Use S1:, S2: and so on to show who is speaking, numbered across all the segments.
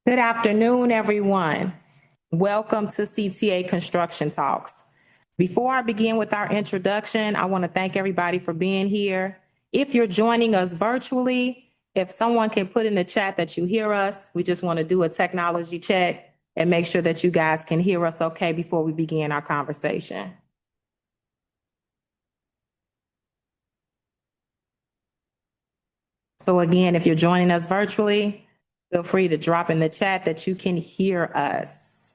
S1: Good afternoon, everyone. Welcome to CTA Construction Talks. Before I begin with our introduction, I want to thank everybody for being here. If you're joining us virtually, if someone can put in the chat that you hear us, we just want to do a technology check and make sure that you guys can hear us okay before we begin our conversation. So again, if you're joining us virtually, feel free to drop in the chat that you can hear us.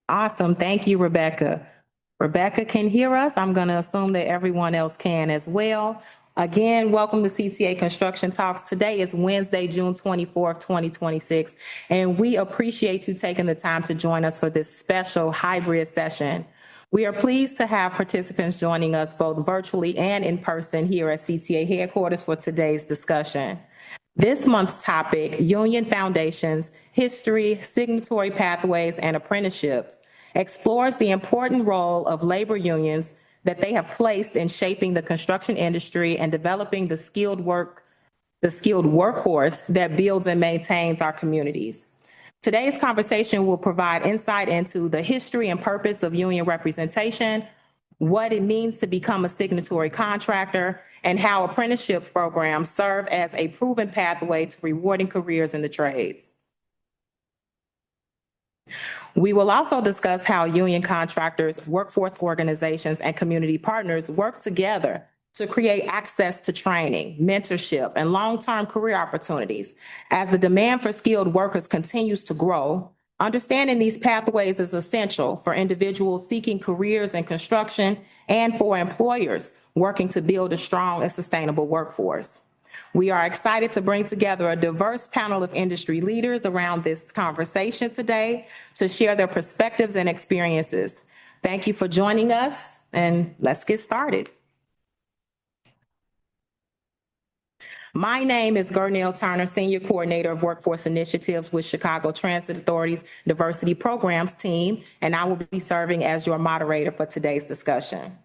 S1: Awesome. Thank you, Rebecca. Rebecca can hear us. I'm going to assume that everyone else can as well. Again, welcome to CTA Construction Talks. Today is Wednesday, June 24th, 2026, and we appreciate you taking the time to join us for this special hybrid session. We are pleased to have participants joining us both virtually and in person here at CTA headquarters for today's discussion. This month's topic, Union Foundations, History, Signatory Pathways, and Apprenticeships, explores the important role of labor unions that they have placed in shaping the construction industry and developing the skilled workforce that builds and maintains our communities. Today's conversation will provide insight into the history and purpose of union representation, what it means to become a signatory contractor, and how apprenticeship programs serve as a proven pathway to rewarding careers in the trades. We will also discuss how union contractors, workforce organizations, and community partners work together to create access to training, mentorship, and long-term career opportunities. As the demand for skilled workers continues to grow, understanding these pathways is essential for individuals seeking careers in construction and for employers working to build a strong and sustainable workforce. We are excited to bring together a diverse panel of industry leaders around this conversation today to share their perspectives and experiences. Thank you for joining us, and let's get started. My name is Gernell Turner, Senior Coordinator of Workforce Initiatives with Chicago Transit Authority's Diversity Programs team, and I will be serving as your moderator for today's discussion.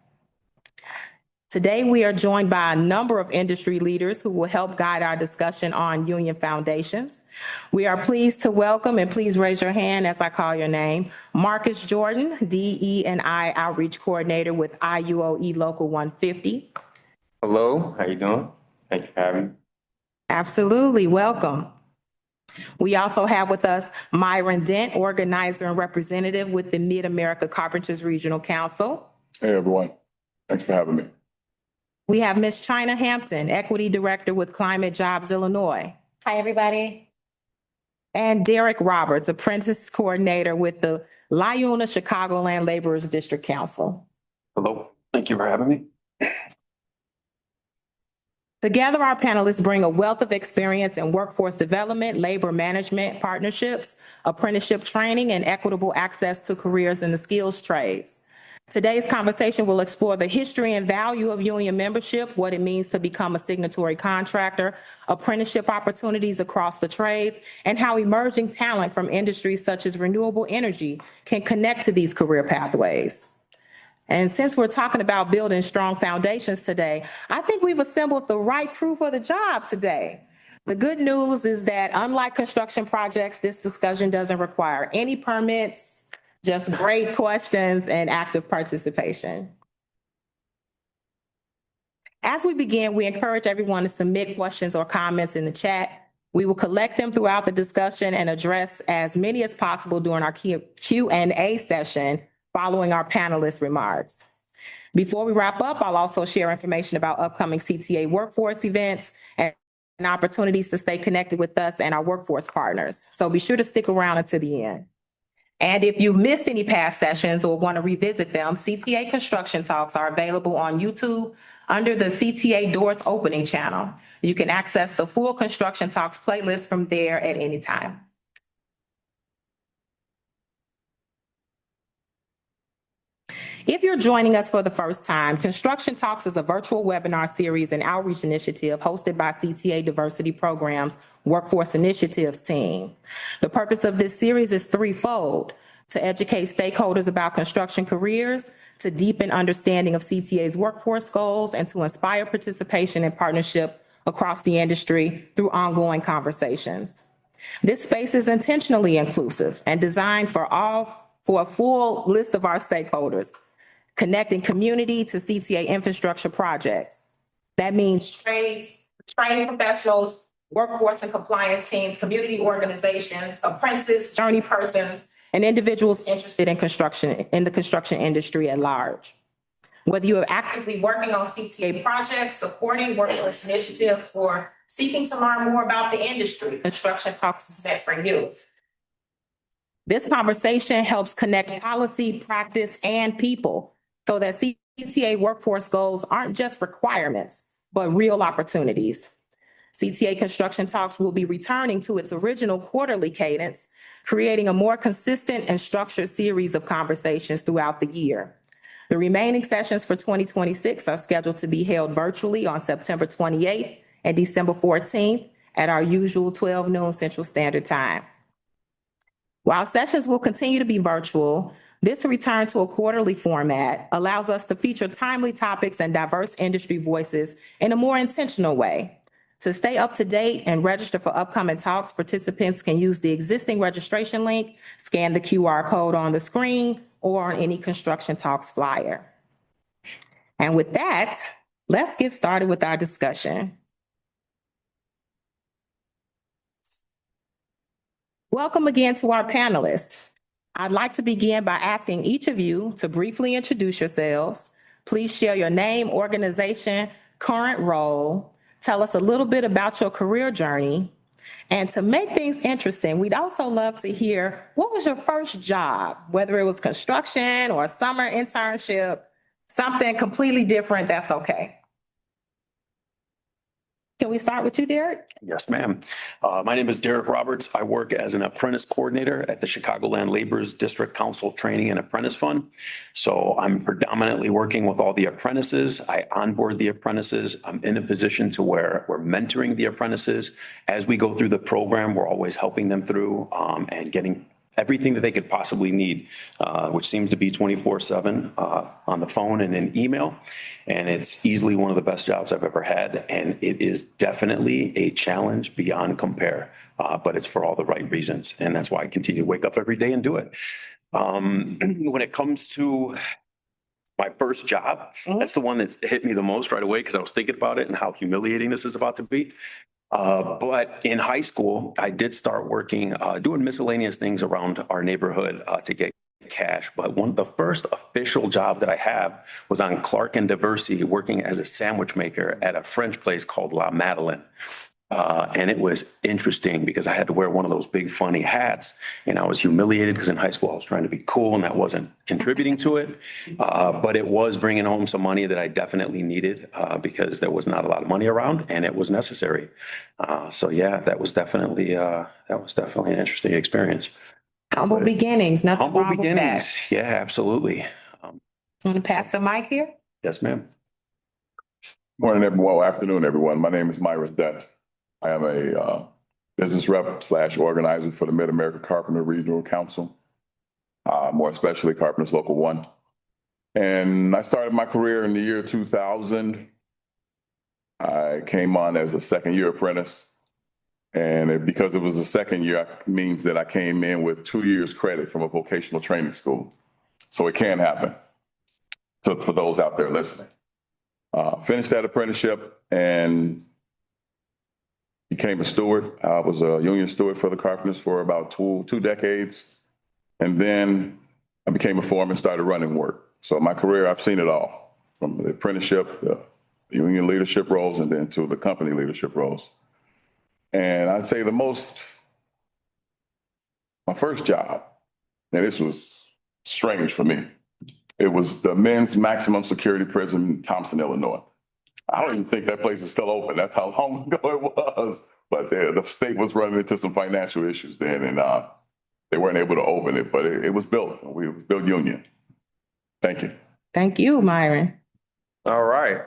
S1: Today, we are joined by a number of industry leaders who will help guide our discussion on union foundations. We are pleased to welcome, and please raise your hand as I call your name, Marcus Jordan, DE&I Outreach Coordinator with IUOE Local 150.
S2: Hello, how you doing? Thank you for having me.
S1: Absolutely, welcome. We also have with us Myron Dent, Organizer and Representative with the Mid-America Carpenters Regional Council.
S3: Hey, everyone. Thanks for having me.
S1: We have Ms. China Hampton, Equity Director with Climate Jobs Illinois.
S4: Hi, everybody.
S1: And Derek Roberts, Apprentice Coordinator with the Liuna Chicagoland Laborers District Council.
S2: Hello, thank you for having me.
S1: Together, our panelists bring a wealth of experience in workforce development, labor management, partnerships, apprenticeship training, and equitable access to careers in the skills trades. Today's conversation will explore the history and value of union membership, what it means to become a signatory contractor, apprenticeship opportunities across the trades, and how emerging talent from industries such as renewable energy can connect to these career pathways. And since we're talking about building strong foundations today, I think we've assembled the right crew for the job today. The good news is that unlike construction projects, this discussion doesn't require any permits, just great questions and active participation. As we begin, we encourage everyone to submit questions or comments in the chat. We will collect them throughout the discussion and address as many as possible during our Q&A session following our panelists' remarks. Before we wrap up, I'll also share information about upcoming CTA workforce events and opportunities to stay connected with us and our workforce partners. So be sure to stick around until the end. And if you missed any past sessions or want to revisit them, CTA Construction Talks are available on YouTube under the CTA Doors Opening channel. You can access the full Construction Talks playlist from there at any time. If you're joining us for the first time, Construction Talks is a virtual webinar series and outreach initiative hosted by CTA Diversity Programs Workforce Initiatives team. The purpose of this series is threefold: to educate stakeholders about construction careers, to deepen understanding of CTA's workforce goals, and to inspire participation and partnership across the industry through ongoing conversations. This space is intentionally inclusive and designed for a full list of our stakeholders, connecting community to CTA infrastructure projects. That means trades, trained professionals, workforce and compliance teams, community organizations, apprentices, journey persons, and individuals interested in the construction industry at large. Whether you are actively working on CTA projects, supporting workforce initiatives, or seeking to learn more about the industry, Construction Talks is meant for you. This conversation helps connect policy, practice, and people so that CTA workforce goals aren't just requirements, but real opportunities. CTA Construction Talks will be returning to its original quarterly cadence, creating a more consistent and structured series of conversations throughout the year. The remaining sessions for 2026 are scheduled to be held virtually on September 28th and December 14th at our usual 12 noon Central Standard Time. While sessions will continue to be virtual, this return to a quarterly format allows us to feature timely topics and diverse industry voices in a more intentional way. To stay up to date and register for upcoming talks, participants can use the existing registration link, scan the QR code on the screen, or on any Construction Talks flyer. And with that, let's get started with our discussion. Welcome again to our panelists. I'd like to begin by asking each of you to briefly introduce yourselves. Please share your name, organization, current role. Tell us a little bit about your career journey. And to make things interesting, we'd also love to hear, what was your first job? Whether it was construction or a summer internship, something completely different, that's okay. Can we start with you, Derek?
S4: Yes, ma'am. My name is Derek Roberts. I work as an apprentice coordinator at the Chicagoland Laborers District Council Training and Apprentice Fund. So I'm predominantly working with all the apprentices. I onboard the apprentices. I'm in a position to where we're mentoring the apprentices. As we go through the program, we're always helping them through and getting everything that they could possibly need, which seems to be 24/7 on the phone and in email. And it's easily one of the best jobs I've ever had. And it is definitely a challenge beyond compare, but it's for all the right reasons. And that's why I continue to wake up every day and do it. When it comes to my first job, that's the one that hit me the most right away because I was thinking about it and how humiliating this is about to be. But in high school, I did start working, doing miscellaneous things around our neighborhood to get cash. But one of the first official job that I have was on Clark and Diversey, working as a sandwich maker at a French place called La Madeleine. And it was interesting because I had to wear one of those big funny hats, and I was humiliated because in high school I was trying to be cool and that wasn't contributing to it. But it was bringing home some money that I definitely needed because there was not a lot of money around and it was necessary. So yeah, that was definitely an interesting experience.
S1: Humble beginnings, nothing
S4: Humble
S1: wrong with that.
S4: beginnings. Yeah, absolutely.
S1: Want to pass the mic here?
S4: Yes, ma'am.
S3: Morning, everyone. Well, afternoon, everyone. My name is Myra Dent. I am a business rep / organizer for the Mid-America Carpenter Regional Council, more especially Carpenters Local 1. And I started my career in the year 2000. I came on as a second-year apprentice. And because it was the second year, it means that I came in with 2 years credit from a vocational training school. So it can happen for those out there listening. Finished that apprenticeship and became a steward. I was a union steward for the carpenters for about two decades. And then I became a foreman, started running work. So my career, I've seen it all, from the apprenticeship, the union leadership roles, and then to the company leadership roles. And I'd say my first job, and this was strange for me, it was the men's maximum security prison in Thompson, Illinois. I don't even think that place is still open. That's how long ago it was. But the state was running into some financial issues then, and they weren't able to open it, but it was built. It was built union. Thank you.
S1: Thank you, Myron.
S2: All right.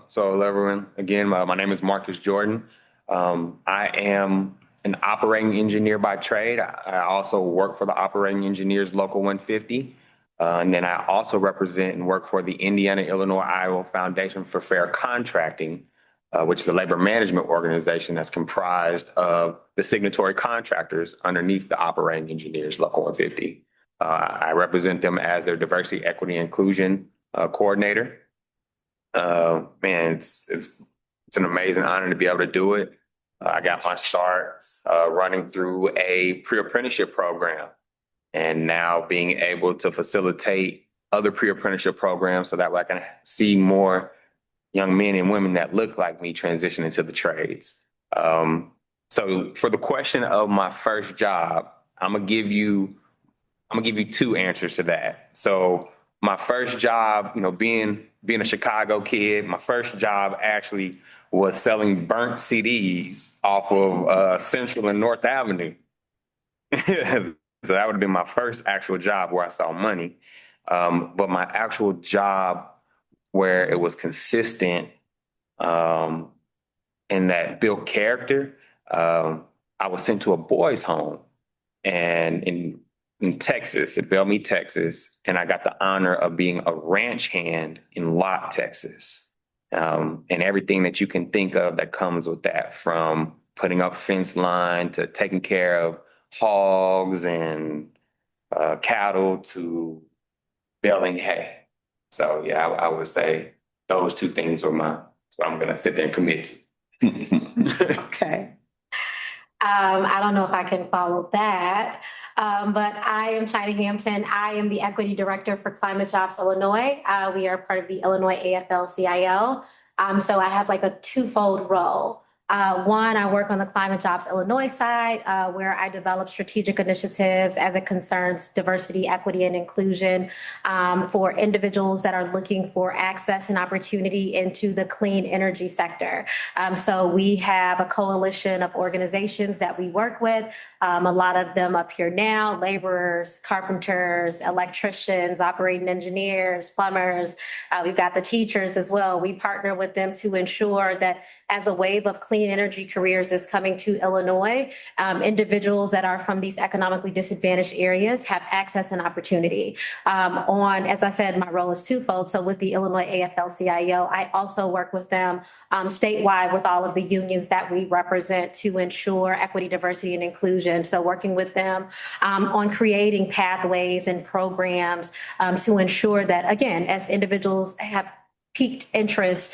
S2: So hello, everyone. Again, my name is Marcus Jordan. I am an operating engineer by trade. I also work for the Operating Engineers Local 150. And then I also represent and work for the Indiana, Illinois, Iowa Foundation for Fair Contracting, which is a labor management organization that's comprised of the signatory contractors underneath the Operating Engineers Local 150. I represent them as their diversity, equity, inclusion coordinator. Man, it's an amazing honor to be able to do it. I got my start running through a pre-apprenticeship program, and now being able to facilitate other pre-apprenticeship programs so that way I can see more young men and women that look like me transition into the trades. So for the question of my first job, I'm gonna give you two answers to that. So my first job, being a Chicago kid, my first job actually was selling burnt CDs off of Central and North Avenue. So that would have been my first actual job where I saw money. But my actual job where it was consistent and that built character, I was sent to a boys' home and in Texas, in Bellmead, Texas, and I got the honor of being a ranch hand in Lott, Texas. And everything that you can think of that comes with that, from putting up fence line to taking care of hogs and cattle to baling hay. So yeah, I would say those two things were what I'm gonna sit there and commit to.
S1: Okay.
S5: I don't know if I can follow that, but I am China Hampton. I am the Equity Director for Climate Jobs Illinois. We are part of the Illinois AFL-CIO. So I have like a twofold role. One, I work on the Climate Jobs Illinois side, where I develop strategic initiatives as it concerns diversity, equity, and inclusion for individuals that are looking for access and opportunity into the clean energy sector. So we have a coalition of organizations that we work with, a lot of them up here now: laborers, carpenters, electricians, operating engineers, plumbers. We've got the teachers as well. We partner with them to ensure that as a wave of clean energy careers is coming to Illinois, individuals that are from these economically disadvantaged areas have access and opportunity. As I said, my role is twofold. So with the Illinois AFL-CIO, I also work with them statewide with all of the unions that we represent to ensure equity, diversity, and inclusion. So working with them on creating pathways and programs to ensure that, again, as individuals have piqued interest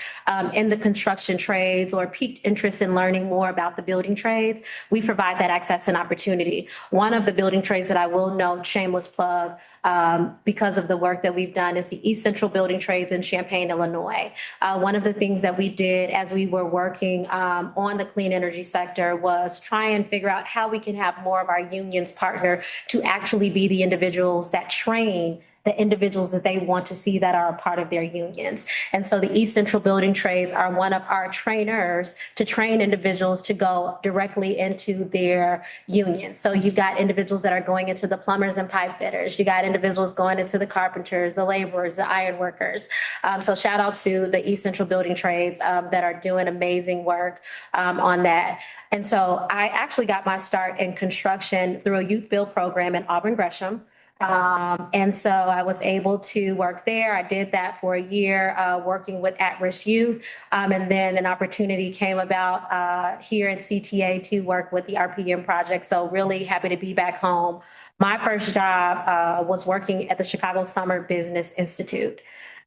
S5: in the construction trades or piqued interest in learning more about the building trades, we provide that access and opportunity. One of the building trades that I will note, shameless plug, because of the work that we've done, is the East Central Building Trades in Champaign, Illinois. One of the things that we did as we were working on the clean energy sector was try and figure out how we can have more of our unions partner to actually be the individuals that train the individuals that they want to see that are a part of their unions. And so the East Central Building Trades are one of our trainers to train individuals to go directly into their unions. So you've got individuals that are going into the plumbers and pipe fitters. You got individuals going into the carpenters, the laborers, the iron workers. So shout out to the East Central Building Trades that are doing amazing work on that. And so I actually got my start in construction through a youth build program in Auburn Gresham. And so I was able to work there. I did that for a year, working with at-risk youth. And then an opportunity came about here at CTA to work with the RPM project. So really happy to be back home. My first job was working at the Chicago Summer Business Institute.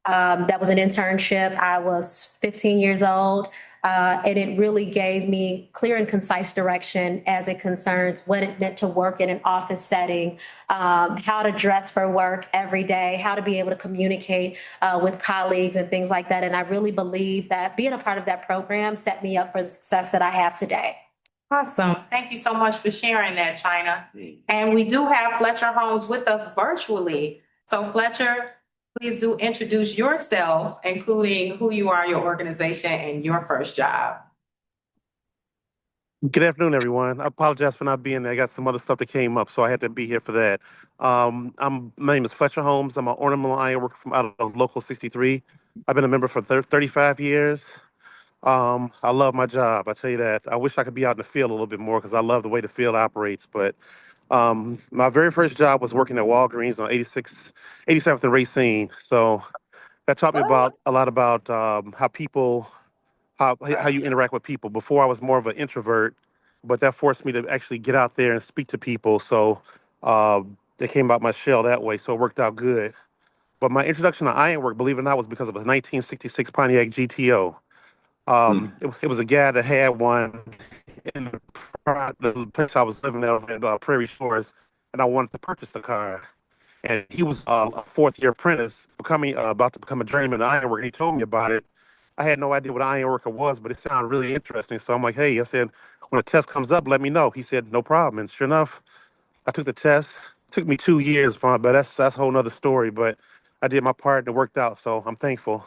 S5: That was an internship. I was 15 years old. And it really gave me clear and concise direction as it concerns what it meant to work in an office setting, how to dress for work every day, how to be able to communicate with colleagues and things like that. And I really believe that being a part of that program set me up for the success that I have today.
S1: Awesome. Thank you so much for sharing that, China. And we do have Fletcher Holmes with us virtually. So Fletcher, please do introduce yourself, including who you are, your organization, and your first job.
S6: Good afternoon, everyone. I apologize for not being there. I got some other stuff that came up, so I had to be here for that. My name is Fletcher Holmes. I'm an ornamental iron worker from out of Local 63. I've been a member for 35 years. I love my job. I tell you that. I wish I could be out in the field a little bit more because I love the way the field operates. But my very first job was working at Walgreens on 87th and Racine. So that taught me about a lot about how you interact with people. Before I was more of an introvert, but that forced me to actually get out there and speak to people. So they came out my shell that way. So it worked out good. But my introduction to ironwork, believe it or not, was because of a 1966 Pontiac GTO. It was a guy that had one in the place I was living at in Prairie Shores, and I wanted to purchase the car. And he was a fourth-year apprentice, becoming about to become a journeyman in ironwork. And he told me about it. I had no idea what ironworker was, but it sounded really interesting. So I'm like, hey, I said, when a test comes up, let me know. He said, no problem. And sure enough, I took the test. It took me 2 years, but that's a whole nother story. But I did my part and it worked out, so I'm thankful.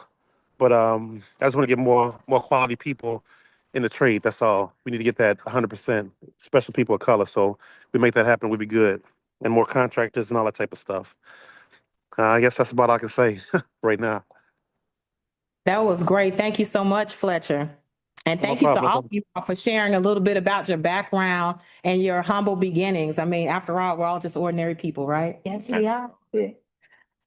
S6: But I just want to get more quality people in the trade. That's all. We need to get that 100%, special people of color. So we make that happen, we'd be good. And more contractors and all that type of stuff. I guess that's about all I can say right now.
S1: That was great. Thank you so much, Fletcher. And
S6: No
S1: thank you to
S6: problem. No
S1: all of
S6: problem.
S1: you all for sharing a little bit about your background and your humble beginnings. I mean, after all, we're all just ordinary people, right?
S5: Yes, we are.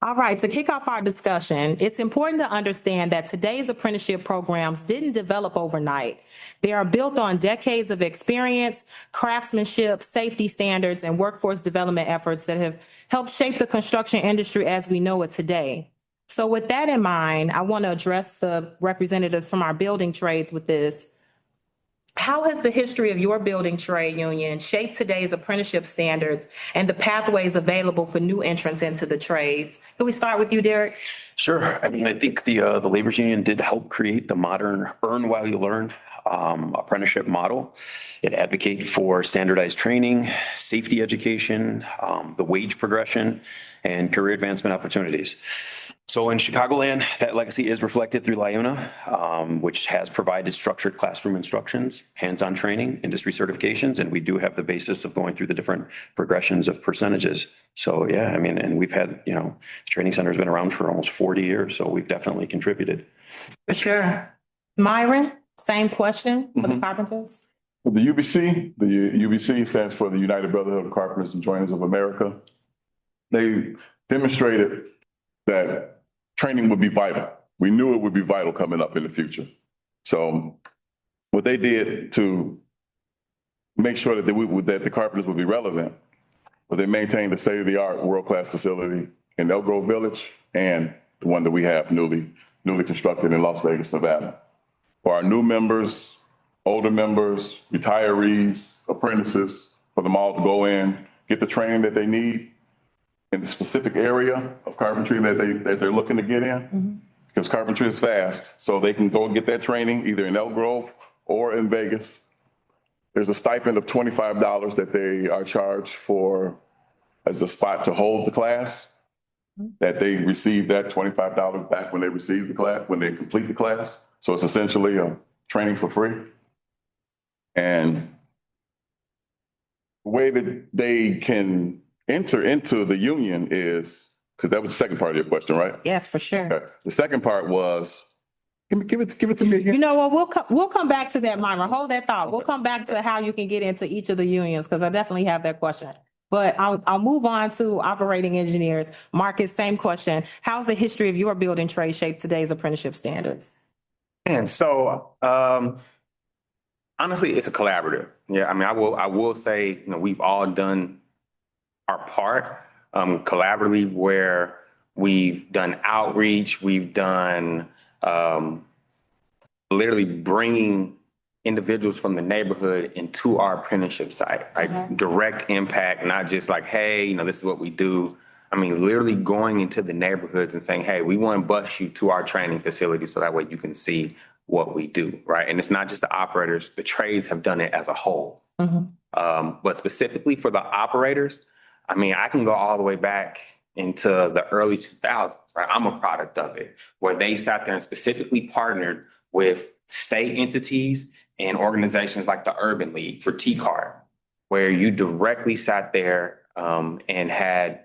S1: All right, to kick off our discussion, it's important to understand that today's apprenticeship programs didn't develop overnight. They are built on decades of experience, craftsmanship, safety standards, and workforce development efforts that have helped shape the construction industry as we know it today. So with that in mind, I want to address the representatives from our building trades with this. How has the history of your building trade union shaped today's apprenticeship standards and the pathways available for new entrants into the trades? Can we start with you, Derek?
S4: Sure. I mean, I think the labor's union did help create the modern earn while you learn apprenticeship model. It advocated for standardized training, safety education, the wage progression, and career advancement opportunities. So in Chicagoland, that legacy is reflected through LIUNA, which has provided structured classroom instructions, hands-on training, industry certifications, and we do have the basis of going through the different progressions of percentages. So yeah, I mean, and we've had, training center's been around for almost 40 years, so we've definitely contributed.
S1: For sure. Myron, same question for the carpenters.
S3: The UBC stands for the United Brotherhood of Carpenters and Joiners of America. They demonstrated that training would be vital. We knew it would be vital coming up in the future. So what they did to make sure that that the carpenters would be relevant, was they maintained the state-of-the-art world-class facility in Elk Grove Village and the one that we have newly constructed in Las Vegas, Nevada. For our new members, older members, retirees, apprentices, for them all to go in, get the training that they need in the specific area of carpentry that they're looking to get in, because carpentry is fast, so they can go and get that training either in Elk Grove or in Vegas. There's a stipend of $25 that they are charged for as a spot to hold the class, that they receive that $25 back when they receive the class, when they complete the class. So it's essentially a training for free. And the way that they can enter into the union is, because that was the second part of your question, right?
S1: Yes, for sure.
S3: Okay. The second part was, give it to me again.
S1: You know what, we'll come back to that, Myron. Hold that thought. We'll come back to how you can get into each of the unions, because I definitely have that question. But I'll move on to operating engineers. Marcus, same question. How's the history of your building trade shaped today's apprenticeship standards?
S2: And so, honestly, it's a collaborative. Yeah, I mean, I will say, we've all done our part collaboratively, where we've done outreach, we've done literally bringing individuals from the neighborhood into our apprenticeship site, right? Direct impact, not just like, hey, this is what we do. I mean, literally going into the neighborhoods and saying, hey, we want to bus you to our training facility so that way you can see what we do, right? And it's not just the operators, the trades have done it as a whole. But specifically for the operators, I mean, I can go all the way back into the early 2000s, right? I'm a product of it, where they sat there and specifically partnered with state entities and organizations like the Urban League for T-Card, where you directly sat there and had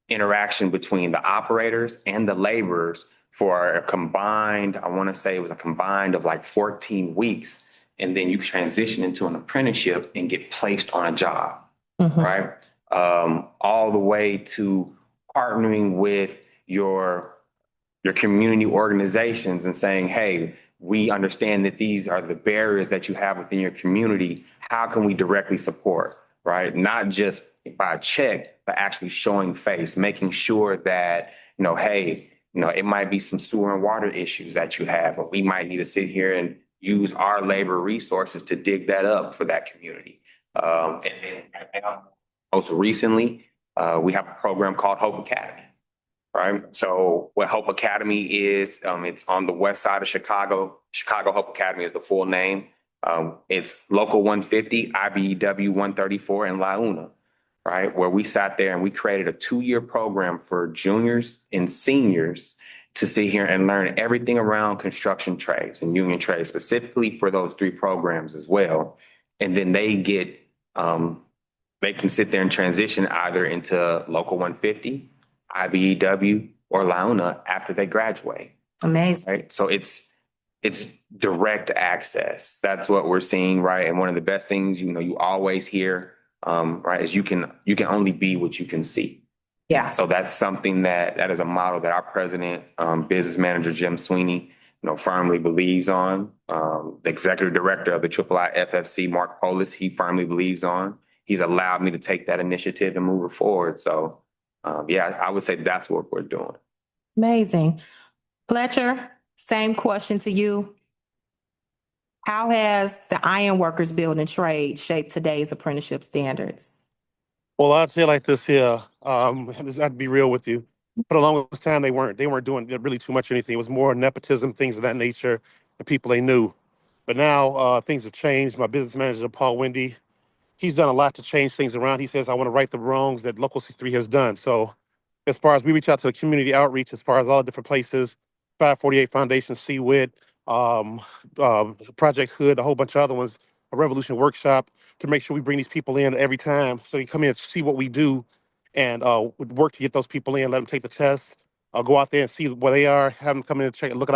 S2: interaction between the operators and the laborers for a combined, I want to say it was a combined of like 14 weeks. And then you transition into an apprenticeship and get placed on a job, right? All the way to partnering with your community organizations and saying, hey, we understand that these are the barriers that you have within your community. How can we directly support, right? Not just by a check, but actually showing face, making sure that, hey, it might be some sewer and water issues that you have, but we might need to sit here and use our labor resources to dig that up for that community. And then most recently, we have a program called Hope Academy. Right. So what Hope Academy is, it's on the west side of Chicago. Chicago Hope Academy is the full name. It's Local 150, IBEW 134 in La Una, right? Where we sat there and we created a 2-year program for juniors and seniors to sit here and learn everything around construction trades and union trades, specifically for those 3 programs as well. And then they can sit there and transition either into Local 150, IBEW, or La Una after they graduate.
S1: Amazing.
S2: Right. So it's direct access. That's what we're seeing, right? And one of the best things, you always hear, right, is you can only be what you can see.
S1: Yeah.
S2: So that's something that is a model that our president, business manager Jim Sweeney, firmly believes on. The executive director of the IIIFFC, Mark Polis, he firmly believes on. He's allowed me to take that initiative and move it forward. So I would say that's what we're doing.
S1: Amazing. Fletcher, same question to you. How has the Ironworkers Building trade shaped today's apprenticeship standards?
S6: Well, I'll tell you like this here. I'd be real with you. For the longest time, they weren't doing really too much anything. It was more nepotism, things of that nature, and people they knew. But now things have changed. My business manager, Paul Wendy, he's done a lot to change things around. He says, I want to right the wrongs that Local 63 has done. So as far as we reach out to the community outreach, as far as all the different places, 548 Foundation, CWIT, Project Hood, a whole bunch of other ones, a Revolution Workshop, to make sure we bring these people in every time so they come in and see what we do and work to get those people in, let them take the test, go out there and see where they are, have them come in and check, look at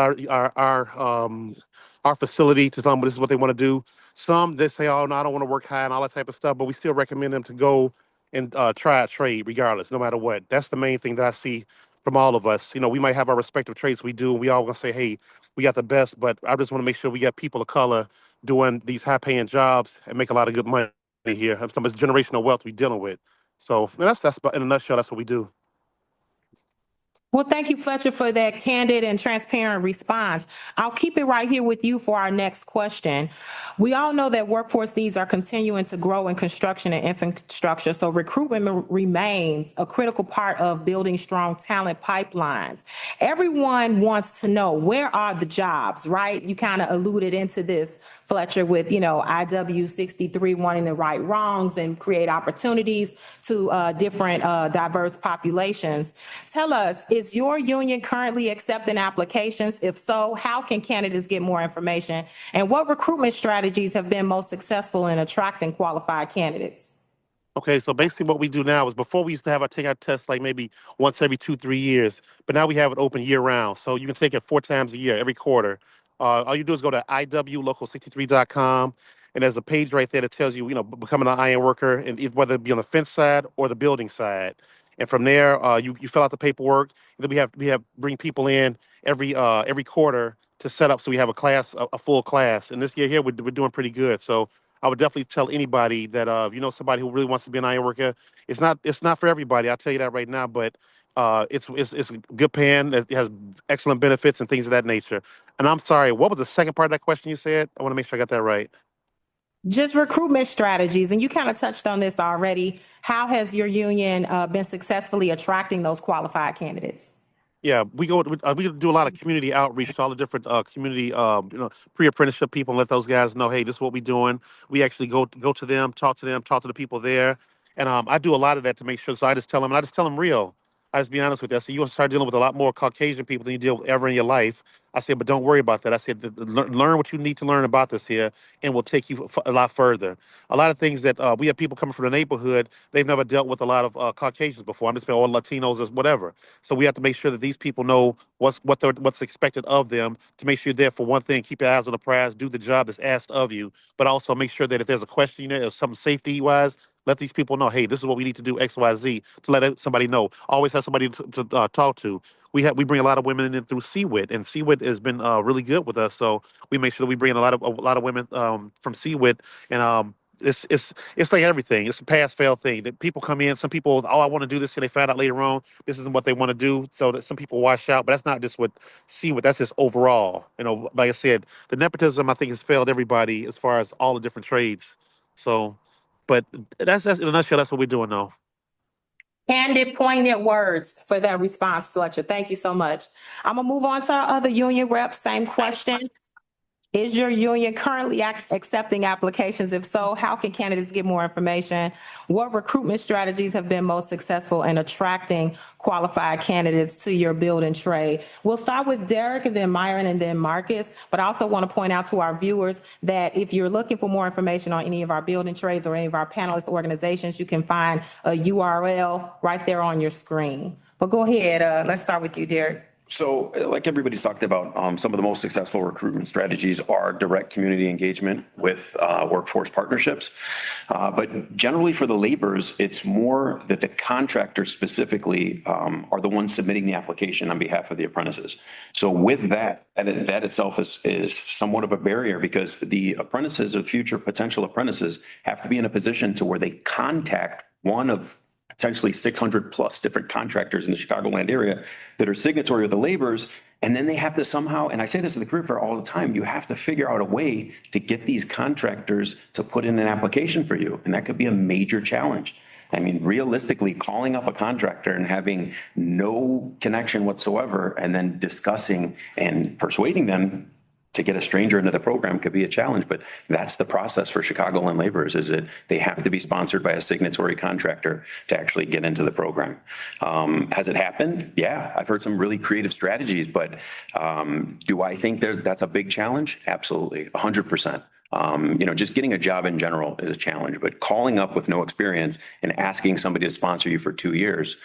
S6: our facility to tell them this is what they want to do. Some, they say, oh, no, I don't want to work high and all that type of stuff, but we still recommend them to go and try a trade regardless, no matter what. That's the main thing that I see from all of us. We might have our respective trades we do, and we all gonna say, hey, we got the best, but I just want to make sure we got people of color doing these high paying jobs and make a lot of good money here. Some of this generational wealth we dealing with. So that's about, in a nutshell, that's what we do.
S1: Well, thank you, Fletcher, for that candid and transparent response. I'll keep it right here with you for our next question. We all know that workforce needs are continuing to grow in construction and infrastructure, so recruitment remains a critical part of building strong talent pipelines. Everyone wants to know, where are the jobs, right? You kind of alluded into this, Fletcher, with, IW 63 wanting to right wrongs and create opportunities to different diverse populations. Tell us, is your union currently accepting applications? If so, how can candidates get more information? And what recruitment strategies have been most successful in attracting qualified candidates?
S6: Okay, so basically what we do now is, before we used to have our take our test like maybe once every 2-3 years, but now we have it open year round. So you can take it 4 times a year, every quarter. All you do is go to iwlocal63.com, and there's a page right there that tells you, becoming an iron worker, and whether it be on the fence side or the building side. And from there, you fill out the paperwork. And then we have bring people in every quarter to set up, so we have a class, a full class. And this year here, we're doing pretty good. So I would definitely tell anybody that somebody who really wants to be an iron worker, it's not for everybody. I'll tell you that right now, but it's good paying. It has excellent benefits and things of that nature. And I'm sorry, what was the second part of that question you said? I want to make sure I got that right.
S1: Just recruitment strategies, and you kind of touched on this already. How has your union been successfully attracting those qualified candidates?
S6: Yeah, we do a lot of community outreach to all the different community pre-apprenticeship people, and let those guys know, hey, this is what we're doing. We actually go to them, talk to the people there, and I do a lot of that to make sure. So I just tell them real. I just be honest with you. I said, you're going to start dealing with a lot more Caucasian people than you deal with ever in your life. I said, but don't worry about that. I said, learn what you need to learn about this here, and we'll take you a lot further. A lot of things that we have people coming from the neighborhood, they've never dealt with a lot of Caucasians before. I'm just saying all Latinos as whatever. So we have to make sure that these people know what's expected of them, to make sure you're there for one thing, keep your eyes on the prize, do the job that's asked of you, but also make sure that if there's a question or something safety wise, let these people know, hey, this is what we need to do, X, Y, Z, to let somebody know. Always have somebody to talk to. We bring a lot of women in through CWIT, and CWIT has been really good with us. So we make sure that we bring in a lot of women from CWIT, and it's like everything. It's a pass fail thing. That people come in, some people, oh, I want to do this, and they find out later on this isn't what they want to do. So that some people wash out, but that's not just what CWIT. That's just overall. Like I said, the nepotism I think has failed everybody as far as all the different trades. So. But that's in a nutshell. That's what we're doing now.
S1: Candid, poignant words for that response, Fletcher. Thank you so much. I'm gonna move on to our other union reps. Same question. Is your union currently accepting applications? If so, how can candidates get more information? What recruitment strategies have been most successful in attracting qualified candidates to your building trade? We'll start with Derek and then Myron and then Marcus, but I also want to point out to our viewers that if you're looking for more information on any of our building trades or any of our panelist organizations, you can find a URL right there on your screen. But go ahead, let's start with you, Derek.
S4: So like everybody's talked about, some of the most successful recruitment strategies are direct community engagement with workforce partnerships. But generally for the laborers, it's more that the contractors specifically are the ones submitting the application on behalf of the apprentices. So with that itself is somewhat of a barrier, because the apprentices or future potential apprentices have to be in a position to where they contact one of potentially 600 plus different contractors in the Chicagoland area that are signatory of the laborers. And then they have to somehow, and I say this to the career fair all the time, you have to figure out a way to get these contractors to put in an application for you. And that could be a major challenge. I mean, realistically, calling up a contractor and having no connection whatsoever, and then discussing and persuading them to get a stranger into the program could be a challenge. But that's the process for Chicagoland laborers, is that they have to be sponsored by a signatory contractor to actually get into the program. Has it happened? Yeah, I've heard some really creative strategies, but do I think that's a big challenge? Absolutely, 100%. Just getting a job in general is a challenge, but calling up with no experience and asking somebody to sponsor you for 2 years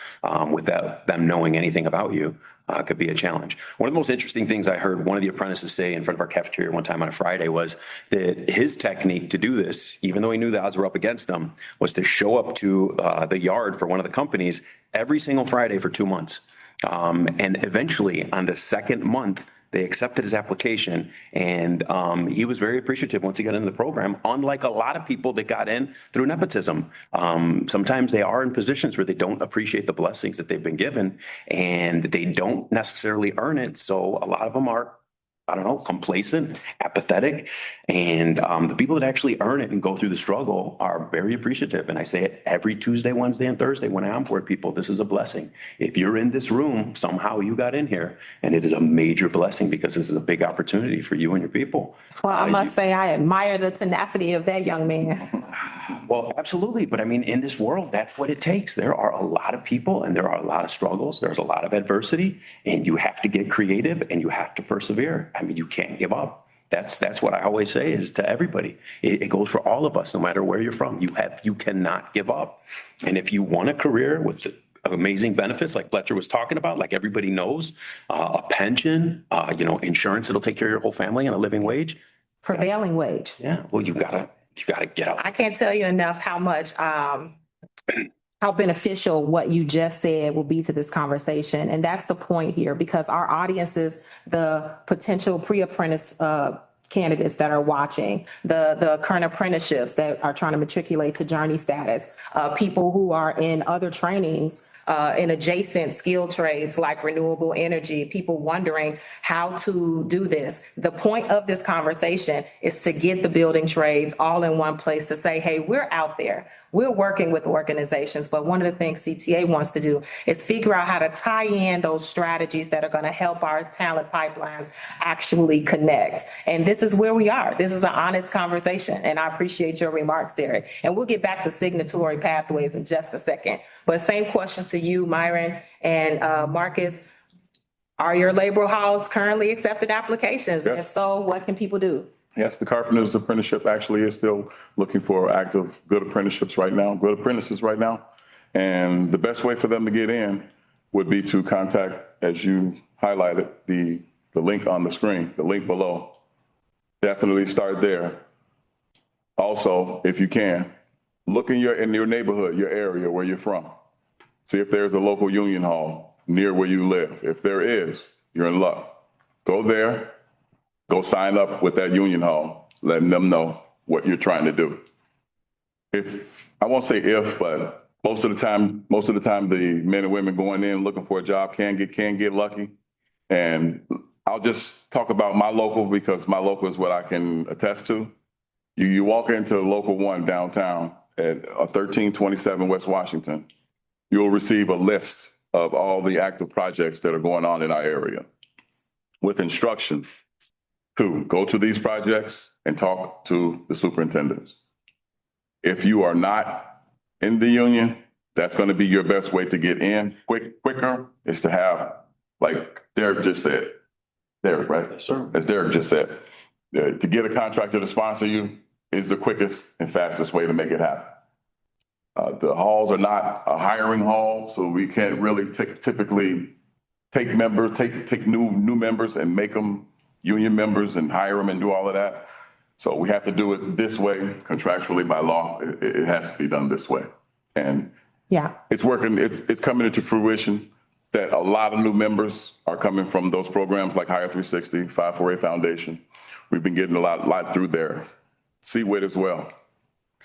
S4: without them knowing anything about you could be a challenge. One of the most interesting things I heard one of the apprentices say in front of our cafeteria one time on a Friday was that his technique to do this, even though he knew the odds were up against him, was to show up to the yard for one of the companies every single Friday for 2 months. And eventually on the second month, they accepted his application, and he was very appreciative once he got into the program, unlike a lot of people that got in through nepotism. Sometimes they are in positions where they don't appreciate the blessings that they've been given, and they don't necessarily earn it. So a lot of them are, I don't know, complacent, apathetic. And the people that actually earn it and go through the struggle are very appreciative. And I say it every Tuesday, Wednesday, and Thursday when I onboard people. This is a blessing. If you're in this room, somehow you got in here, and it is a major blessing, because this is a big opportunity for you and your people.
S1: Well, I must say, I admire the tenacity of that young man.
S4: Well, absolutely. But I mean, in this world, that's what it takes. There are a lot of people, and there are a lot of struggles. There's a lot of adversity, and you have to get creative and you have to persevere. I mean, you can't give up. That's what I always say is to everybody. It goes for all of us, no matter where you're from. You cannot give up. And if you want a career with amazing benefits like Fletcher was talking about, like everybody knows, a pension, insurance that'll take care of your whole family and a living wage.
S1: Prevailing wage.
S4: Yeah. Well, you gotta get out.
S1: I can't tell you enough how much, how beneficial what you just said will be to this conversation. And that's the point here, because our audience is the potential pre-apprentice candidates that are watching, the current apprenticeships that are trying to matriculate to journey status, people who are in other trainings in adjacent skill trades like renewable energy, people wondering how to do this. The point of this conversation is to get the building trades all in one place, to say, hey, we're out there. We're working with organizations, but one of the things CTA wants to do is figure out how to tie in those strategies that are going to help our talent pipelines actually connect. And this this is where we are. This is an honest conversation, and I appreciate your remarks, Derek. And we'll get back to signatory pathways in just a second. But same question to you, Myron and Marcus. Are your labor halls currently accepting applications? And if so, what can people do?
S3: Yes, the Carpenter's Apprenticeship actually is still looking for active, good apprenticeships right now, good apprentices right now. And the best way for them to get in would be to contact, as you highlighted, the link on the screen, the link below. Definitely start there. Also, if you can, look in your neighborhood, your area where you're from. See if there's a local union hall near where you live. If there is, you're in luck. Go there, go sign up with that union hall, letting them know what you're trying to do. I won't say if, but most of the time, the men and women going in looking for a job can get lucky. And I'll just talk about my local because my local is what I can attest to. You walk into Local 1 downtown at 1327 West Washington, you'll receive a list of all the active projects that are going on in our area with instructions to go to these projects and talk to the superintendents. If you are not in the union, that's going to be your best way to get in quicker is to have, like Derek just said, Derek, right?
S4: Yes, sir.
S3: As Derek just said, to get a contractor to sponsor you is the quickest and fastest way to make it happen. The halls are not a hiring hall, so we can't really typically take new members and make them union members and hire them and do all of that. So we have to do it this way contractually by law. It has to be done this way. And
S1: Yeah.
S3: it's working. It's coming into fruition that a lot of new members are coming from those programs like Hire 360, 548 Foundation. We've been getting a lot through there. CWIT as well.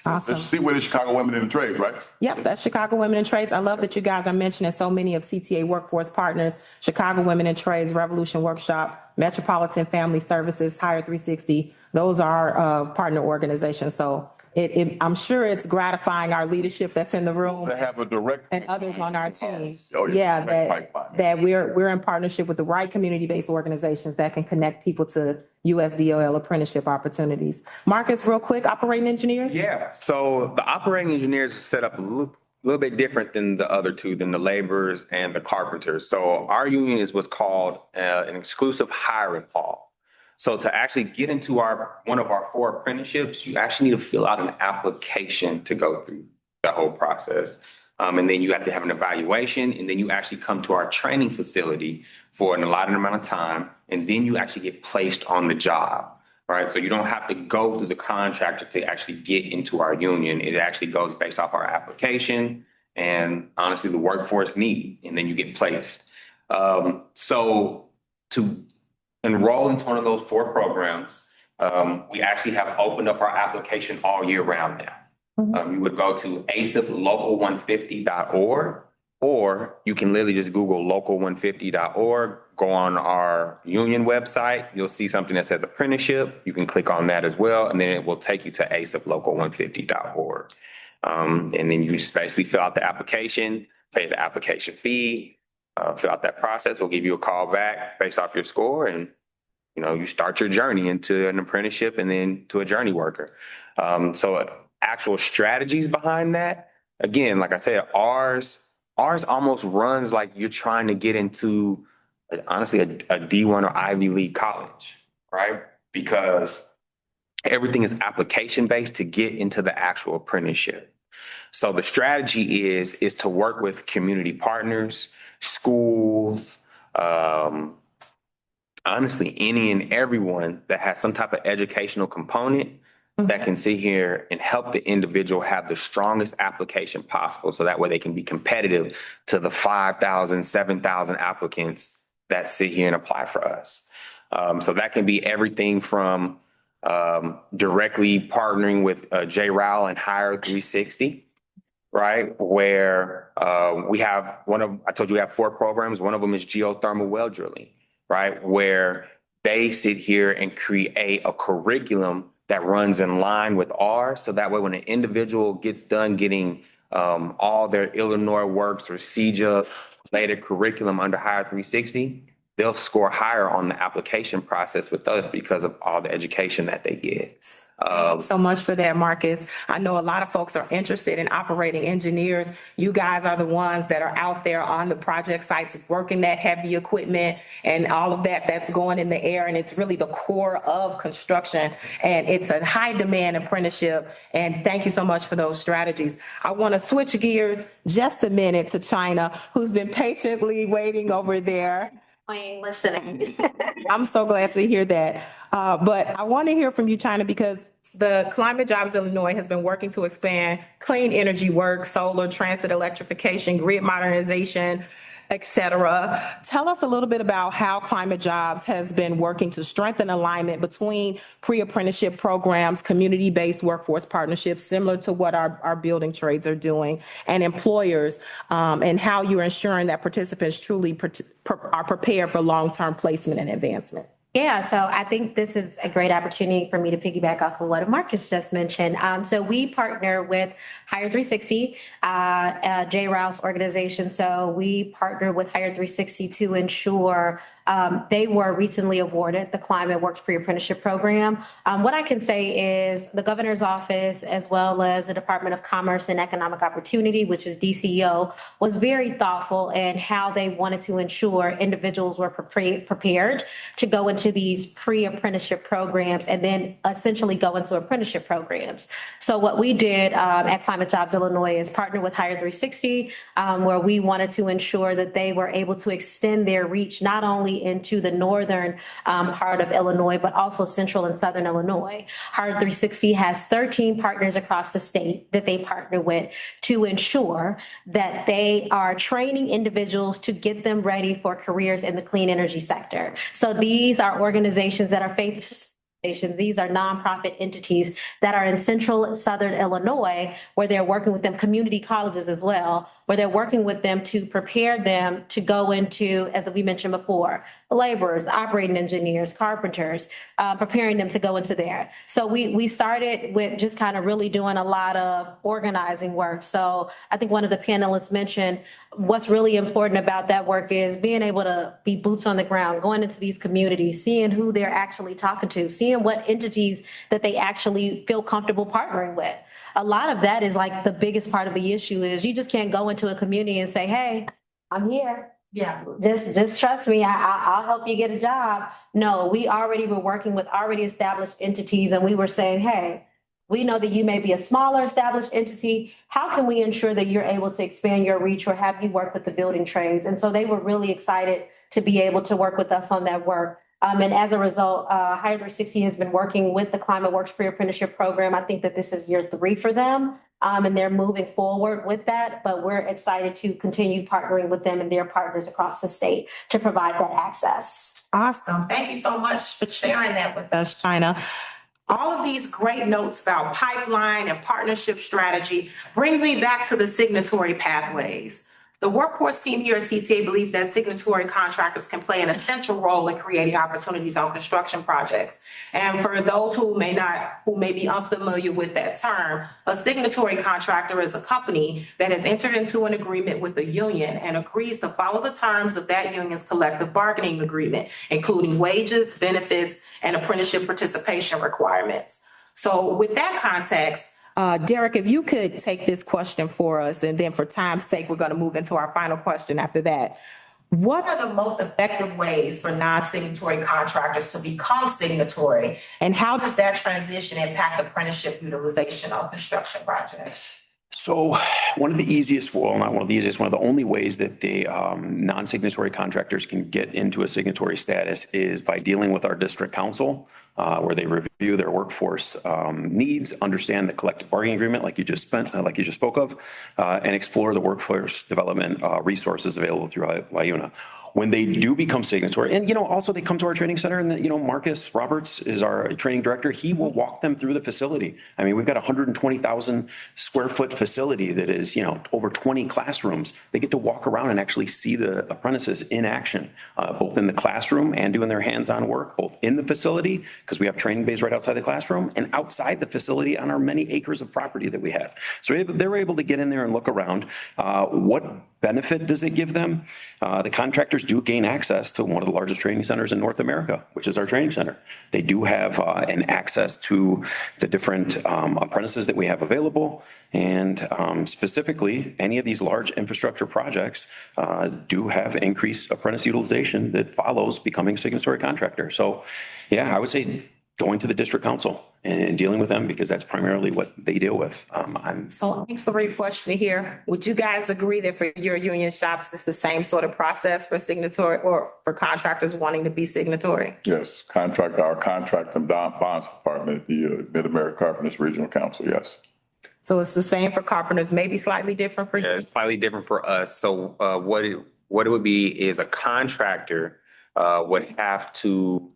S1: Awesome.
S3: CWIT is Chicago Women in the Trades, right?
S1: Yep, that's Chicago Women in Trades. I love that you guys are mentioning so many of CTA workforce partners, Chicago Women in Trades, Revolution Workshop, Metropolitan Family Services, Hire 360. Those are partner organizations. So I'm sure it's gratifying our leadership that's in the room.
S3: They have a direct
S1: And others on our team.
S3: Oh,
S1: Yeah,
S3: direct pipeline.
S1: that we're in partnership with the right community-based organizations that can connect people to USDOL apprenticeship opportunities. Marcus, real quick, operating engineers?
S2: Yeah, so the operating engineers are set up a little bit different than the other two, than the laborers and the carpenters. So our union is what's called an exclusive hiring hall. So to actually get into one of our 4 apprenticeships, you actually need to fill out an application to go through the whole process. And then you have to have an evaluation, and then you actually come to our training facility for an allotted amount of time, and then you actually get placed on the job, right? So you don't have to go through the contractor to actually get into our union. It actually goes based off our application and honestly the workforce need, and then you get placed. So to enroll into one of those 4 programs, we actually have opened up our application all year round now. You would go to asaplocal150.org, or you can literally just Google local150.org, go on our union website. You'll see something that says apprenticeship. You can click on that as well, and then it will take you to asaplocal150.org. And then you just basically fill out the application, pay the application fee, fill out that process. We'll give you a call back based off your score, and you start your journey into an apprenticeship and then to a journey worker. So actual strategies behind that, again, like I said, ours almost runs like you're trying to get into, honestly, a D1 or Ivy League college, right? Because everything is application based to get into the actual apprenticeship. So the strategy is to work with community partners, schools, honestly, any and everyone that has some type of educational component that can sit here and help the individual have the strongest application possible. So that way they can be competitive to the 5,000, 7,000 applicants that sit here and apply for us. So that can be everything from directly partnering with J. Rowell and Hire 360, right? Where we have I told you we have 4 programs. One of them is geothermal well drilling, right? Where they sit here and create a curriculum that runs in line with ours. So that way, when an individual gets done getting all their Illinois Works or CJA related curriculum under Hire 360, they'll score higher on the application process with us because of all the education that they get.
S1: So much for that, Marcus. I know a lot of folks are interested in operating engineers. You guys are the ones that are out there on the project sites working that heavy equipment and all of that that's going in the air. And it's really the core of construction. And it's a high demand apprenticeship. And thank you so much for those strategies. I want to switch gears just a minute to China, who's been patiently waiting over there.
S5: Listening.
S1: I'm so glad to hear that. But I want to hear from you, China, because the Climate Jobs Illinois has been working to expand clean energy work, solar, transit electrification, grid modernization, et cetera. Tell us a little bit about how Climate Jobs has been working to strengthen alignment between pre-apprenticeship programs, community-based workforce partnerships, similar to what our building trades are doing, and employers, and how you're ensuring that participants truly are prepared for long-term placement and advancement.
S5: Yeah, so I think this is a great opportunity for me to piggyback off of what Marcus just mentioned. So we partner with Hire 360, Jay Rouse organization. So we partner with Hire 360 to ensure they were recently awarded the Climate Works Pre-Apprenticeship Program. What I can say is the governor's office, as well as the Department of Commerce and Economic Opportunity, which is DCEO, was very thoughtful in how they wanted to ensure individuals were prepared to go into these pre-apprenticeship programs and then essentially go into apprenticeship programs. So what we did at Climate Jobs Illinois is partner with Hire 360, where we wanted to ensure that they were able to extend their reach not only into the northern part of Illinois, but also central and southern Illinois. Hire 360 has 13 partners across the state that they partner with to ensure that they are training individuals to get them ready for careers in the clean energy sector. So these are organizations that are faith. These are nonprofit entities that are in central and southern Illinois, where they're working with them, community colleges as well, where they're working with them to prepare them to go into, as we mentioned before, laborers, operating engineers, carpenters, preparing them to go into there. So we started with just kind of really doing a lot of organizing work. So I think one of the panelists mentioned what's really important about that work is being able to be boots on the ground, going into these communities, seeing who they're actually talking to, seeing what entities that they actually feel comfortable partnering with. A lot of that is like the biggest part of the issue is you just can't go into a community and say, hey, I'm here. Yeah, just trust me. I'll help you get a job. No, we already were working with already established entities, and we were saying, hey, we know that you may be a smaller established entity. How can we ensure that you're able to expand your reach or have you work with the building trades? And so they were really excited to be able to work with us on that work. And as a result, Hire 360 has been working with the Climate Works Pre-Apprenticeship Program. I think that this is year 3 for them. And they're moving forward with that, but we're excited to continue partnering with them and their partners across the state to provide that access.
S1: Awesome. Thank you so much for sharing that with us, China. All of these great notes about pipeline and partnership strategy brings me back to the signatory pathways. The workforce team here at CTA believes that signatory contractors can play an essential role in creating opportunities on construction projects. And for those who may be unfamiliar with that term, a signatory contractor is a company that has entered into an agreement with the union and agrees to follow the terms of that union's collective bargaining agreement, including wages, benefits, and apprenticeship participation requirements. So with that context, Derek, if you could take this question for us, and then for time's sake, we're going to move into our final question after that. What are the most effective ways for non-signatory contractors to become signatory, and how does that transition impact apprenticeship utilization on construction projects?
S4: So one of the easiest, well, not one of the easiest, one of the only ways that the non-signatory contractors can get into a signatory status is by dealing with our district council, where they review their workforce needs, understand the collective bargaining agreement, like you just spoke of, and explore the workforce development resources available through LIUNA. When they do become signatory, and also they come to our training center, and Marcus Roberts is our training director. He will walk them through the facility. I mean, we've got a 120,000 square foot facility that is, over 20 classrooms. They get to walk around and actually see the apprentices in action, both in the classroom and doing their hands-on work, both in the facility, because we have training bays right outside the classroom, and outside the facility on our many acres of property that we have. So they were able to get in there and look around. What benefit does it give them? The contractors do gain access to one of the largest training centers in North America, which is our training center. They do have an access to the different apprentices that we have available. And specifically, any of these large infrastructure projects do have increased apprentice utilization that follows becoming a signatory contractor. So yeah, I would say going to the district council and dealing with them because that's primarily what they deal with.
S1: So ancillary question here. Would you guys agree that for your union shops, it's the same sort of process for signatory or for contractors wanting to be signatory?
S3: Yes, our contract and bonds department at the Mid-America Carpenters Regional Council, yes.
S1: So it's the same for carpenters, maybe slightly different for you?
S2: Yeah, it's slightly different for us. So what it would be is a contractor would have to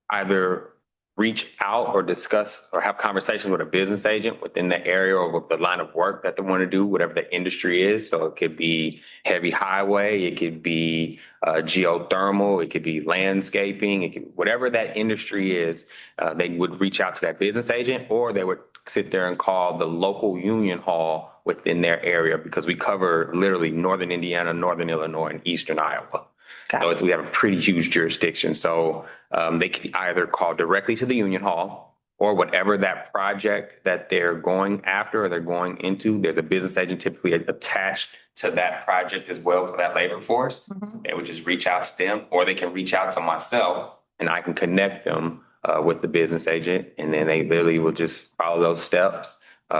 S2: either reach out or discuss or have conversations with a business agent within the area or with the line of work that they want to do, whatever the industry is. So it could be heavy highway, it could be geothermal, it could be landscaping, it could, whatever that industry is, they would reach out to that business agent or they would sit there and call the local union hall within their area because we cover literally northern Indiana, northern Illinois, and eastern Iowa. So we have a pretty huge jurisdiction. So they can either call directly to the union hall or whatever that project that they're going after or they're going into. There's a business agent typically attached to that project as well for that labor force. They would just reach out to them or they can reach out to myself and I can connect them with the business agent. And then they literally will just follow those steps.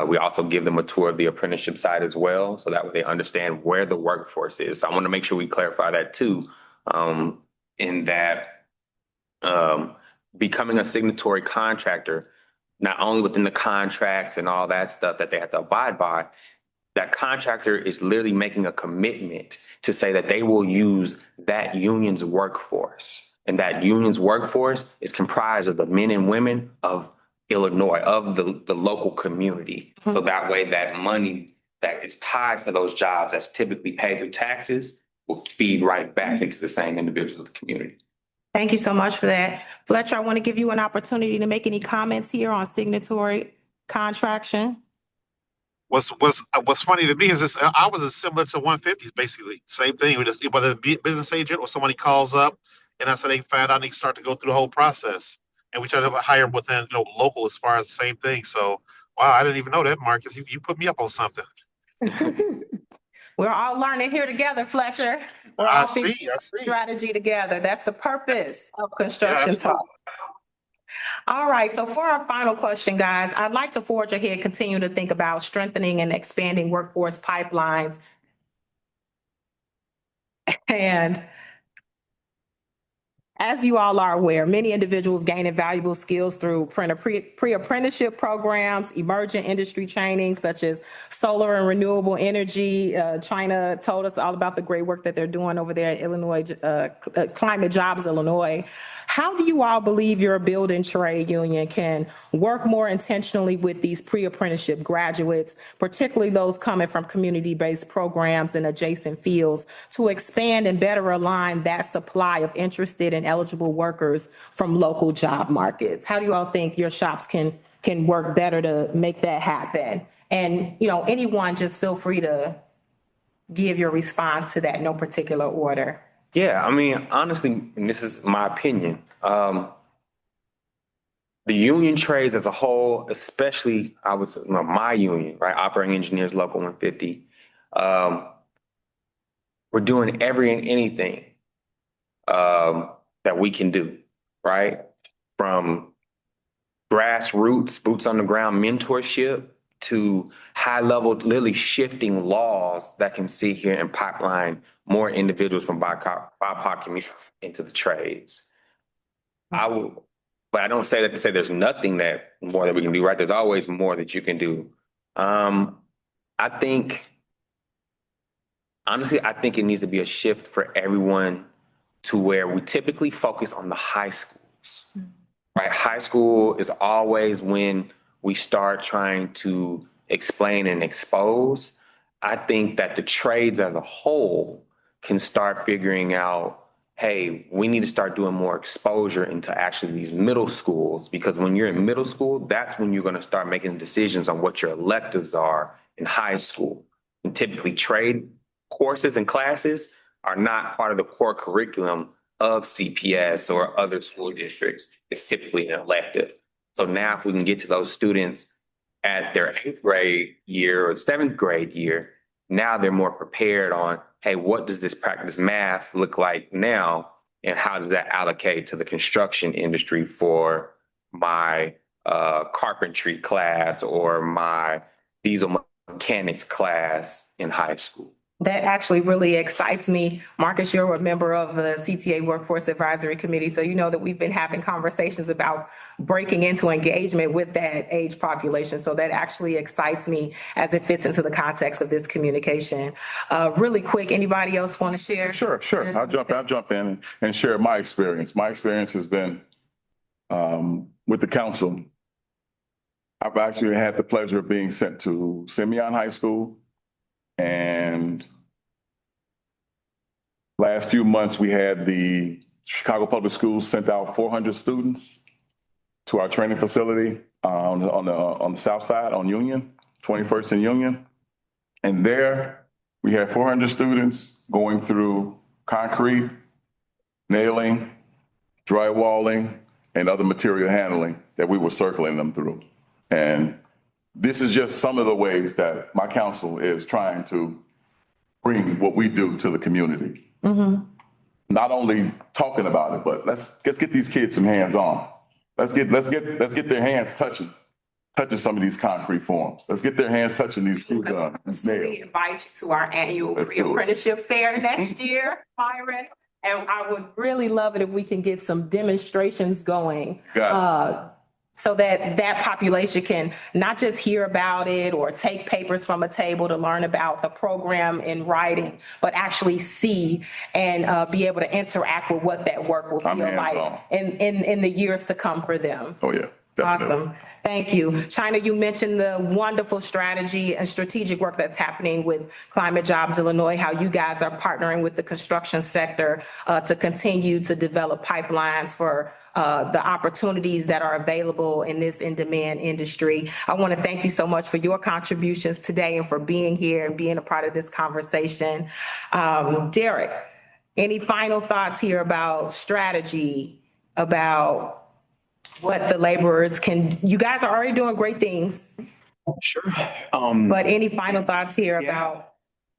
S2: We also give them a tour of the apprenticeship side as well. So that way they understand where the workforce is. So I want to make sure we clarify that too. In that becoming a signatory contractor, not only within the contracts and all that stuff that they have to abide by, that contractor is literally making a commitment to say that they will use that union's workforce. And that union's workforce is comprised of the men and women of Illinois, of the local community. So that way that money that is tied for those jobs that's typically paid through taxes will feed right back into the same individuals of the community.
S1: Thank you so much for that. Fletcher, I want to give you an opportunity to make any comments here on signatory contraction.
S7: What's funny to me is this, I was similar to 150s, basically. Same thing, whether a business agent or somebody calls up and I said they found out they start to go through the whole process. And we try to hire within, local as far as the same thing. So, wow, I didn't even know that, Marcus. You put me up on something.
S1: We're all learning here together, Fletcher. We're
S7: I
S1: all
S7: see.
S1: strategy together. That's the purpose of construction talk. All right, so for our final question, guys, I'd like to forge ahead, continue to think about strengthening and expanding workforce pipelines. And as you all are aware, many individuals gain invaluable skills through pre-apprenticeship programs, emerging industry training such as solar and renewable energy. China told us all about the great work that they're doing over there at Illinois, Climate Jobs Illinois. How do you all believe your building trade union can work more intentionally with these pre-apprenticeship graduates, particularly those coming from community-based programs in adjacent fields, to expand and better align that supply of interested and eligible workers from local job markets? How do you all think your shops can work better to make that happen? And, anyone just feel free to give your response to that, no particular order.
S2: Yeah, I mean, honestly, and this is my opinion, the union trades as a whole, especially I would say my union, right, Operating Engineers Local 150, we're doing every and anything that we can do, right? From grassroots, boots on the ground mentorship to high level, literally shifting laws that can see here and pipeline more individuals from BIPOC community into the trades. But I don't say that to say there's nothing more that we can do, right? There's always more that you can do. I think, honestly, I think it needs to be a shift for everyone to where we typically focus on the high schools, right? High school is always when we start trying to explain and expose. I think that the trades as a whole can start figuring out, hey, we need to start doing more exposure into actually these middle schools, because when you're in middle school, that's when you're going to start making decisions on what your electives are in high school. And typically trade courses and classes are not part of the core curriculum of CPS or other school districts. It's typically an elective. So now if we can get to those students at their 8th grade year or 7th grade year, now they're more prepared on, hey, what does this practice math look like now? And how does that allocate to the construction industry for my carpentry class or my diesel mechanics class in high school?
S1: That actually really excites me. Marcus, you're a member of the CTA Workforce Advisory Committee, so you know that we've been having conversations about breaking into engagement with that age population. So that actually excites me as it fits into the context of this communication. Really quick, anybody else want to share?
S3: Sure. I'll jump in and share my experience. My experience has been with the council. I've actually had the pleasure of being sent to Simeon High School, and last few months we had the Chicago Public Schools sent out 400 students to our training facility on the south side on Union, 21st and Union. And there we had 400 students going through concrete, nailing, drywalling, and other material handling that we were circling them through. And this is just some of the ways that my council is trying to bring what we do to the community. Mm-hmm. Not only talking about it, but let's get these kids some hands-on. Let's get their hands touching some of these concrete forms. Let's get their hands touching these screw guns.
S1: We invite you to our annual pre-apprenticeship fair next year, Myron. And I would really love it if we can get some demonstrations going. So that population can not just hear about it or take papers from a table to learn about the program in writing, but actually see and be able to interact with what that work will feel like in the years to come for them.
S3: Oh, yeah. Definitely.
S1: Awesome. Thank you. China, you mentioned the wonderful strategy and strategic work that's happening with Climate Jobs Illinois, how you guys are partnering with the construction sector to continue to develop pipelines for the opportunities that are available in this in-demand industry. I want to thank you so much for your contributions today and for being here and being a part of this conversation. Derek, any final thoughts here about strategy, about what the laborers can, you guys are already doing great things.
S4: Sure.
S1: But any final thoughts here about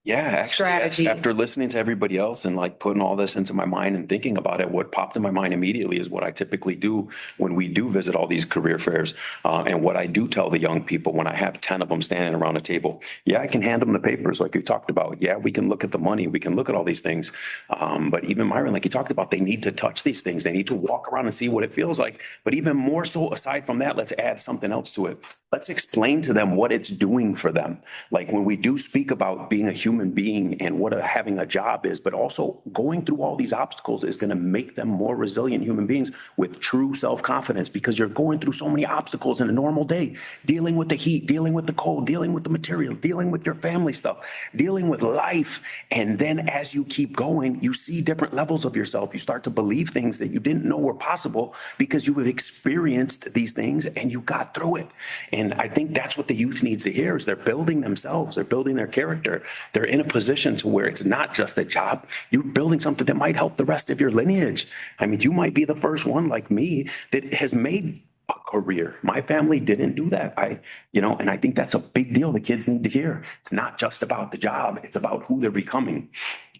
S4: actually,
S1: strategy?
S4: after listening to everybody else and like putting all this into my mind and thinking about it, what popped in my mind immediately is what I typically do when we do visit all these career fairs. And what I do tell the young people when I have 10 of them standing around a table, I can hand them the papers like you talked about. We can look at the money, we can look at all these things. But even Myron, like you talked about, they need to touch these things. They need to walk around and see what it feels like. But even more so, aside from that, let's add something else to it. Let's explain to them what it's doing for them. Like when we do speak about being a human being and what having a job is, but also going through all these obstacles is going to make them more resilient human beings with true self-confidence, because you're going through so many obstacles in a normal day, dealing with the heat, dealing with the cold, dealing with the material, dealing with your family stuff, dealing with life. And then as you keep going, you see different levels of yourself. You start to believe things that you didn't know were possible because you have experienced these things and you got through it. And I think that's what the youth needs to hear is they're building themselves. They're building their character. They're in a position to where it's not just a job. You're building something that might help the rest of your lineage. I mean, you might be the first one like me that has made a career. My family didn't do that. And I think that's a big deal the kids need to hear. It's not just about the job. It's about who they're becoming.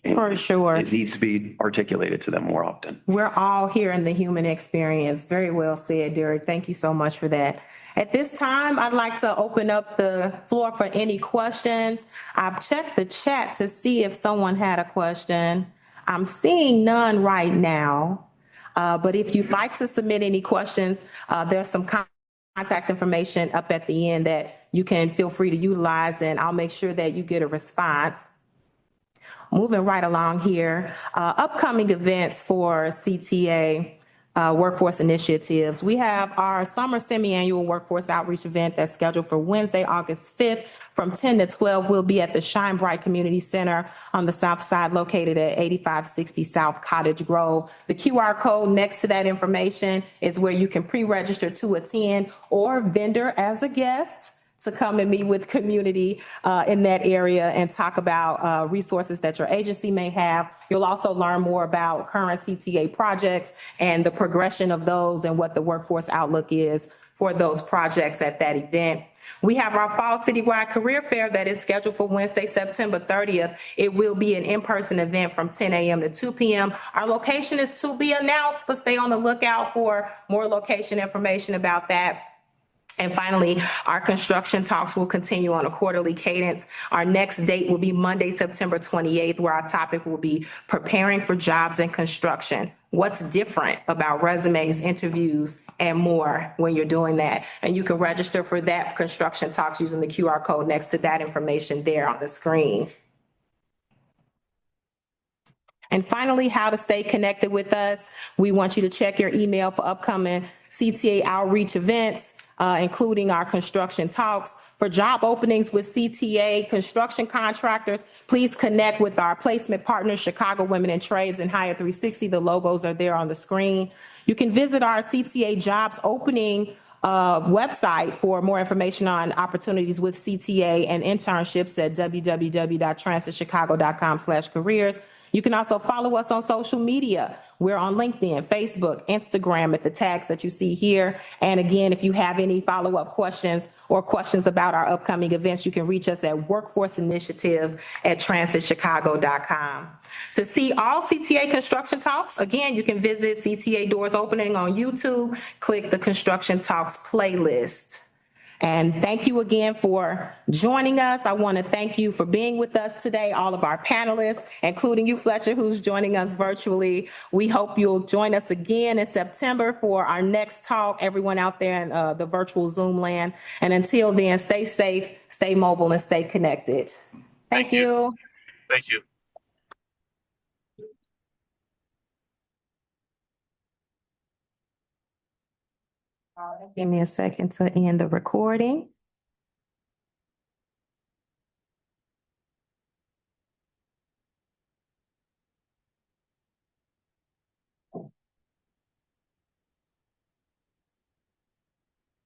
S4: And
S1: for sure.
S4: It needs to be articulated to them more often.
S1: We're all here in the human experience. Very well said, Derek. Thank you so much for that. At this time, I'd like to open up the floor for any questions. I've checked the chat to see if someone had a question. I'm seeing none right now. But if you'd like to submit any questions, there's some contact information up at the end that you can feel free to utilize, and I'll make sure that you get a response. Moving right along here, upcoming events for CTA workforce initiatives. We have our summer semi-annual workforce outreach event that's scheduled for Wednesday, August 5th from 10 to 12. We'll be at the Shine Bright Community Center on the south side, located at 8560 South Cottage Grove. The QR code next to that information is where you can pre-register to attend or vendor as a guest to come and meet with community in that area and talk about resources that your agency may have. You'll also learn more about current CTA projects and the progression of those and what the workforce outlook is for those projects at that event. We have our Fall Citywide Career Fair that is scheduled for Wednesday, September 30th. It will be an in-person event from 10 a.m. to 2 p.m. Our location is to be announced, but stay on the lookout for more location information about that. And finally, our construction talks will continue on a quarterly cadence. Our next date will be Monday, September 28th, where our topic will be preparing for jobs in construction. What's different about resumes, interviews, and more when you're doing that? And you can register for that construction talks using the QR code next to that information there on the screen. And finally, how to stay connected with us. We want you to check your email for upcoming CTA outreach events, including our construction talks. For job openings with CTA construction contractors, please connect with our placement partners, Chicago Women in Trades and Hire 360. The logos are there on the screen. You can visit our CTA jobs opening website for more information on opportunities with CTA and internships at www.transitchicago.com/careers. You can also follow us on social media. We're on LinkedIn, Facebook, Instagram at the tags that you see here. And again, if you have any follow-up questions or questions about our upcoming events, you can reach us at workforceinitiatives@transitchicago.com. To see all CTA construction talks, again, you can visit CTA Doors Opening on YouTube, click the Construction Talks playlist. And thank you again for joining us. I want to thank you for being with us today, all of our panelists, including you, Fletcher, who's joining us virtually. We hope you'll join us again in September for our next talk, everyone out there in the virtual Zoom land. And until then, stay safe, stay mobile, and stay connected. Thank you.
S7: Thank you.
S1: Give me a second to end the recording.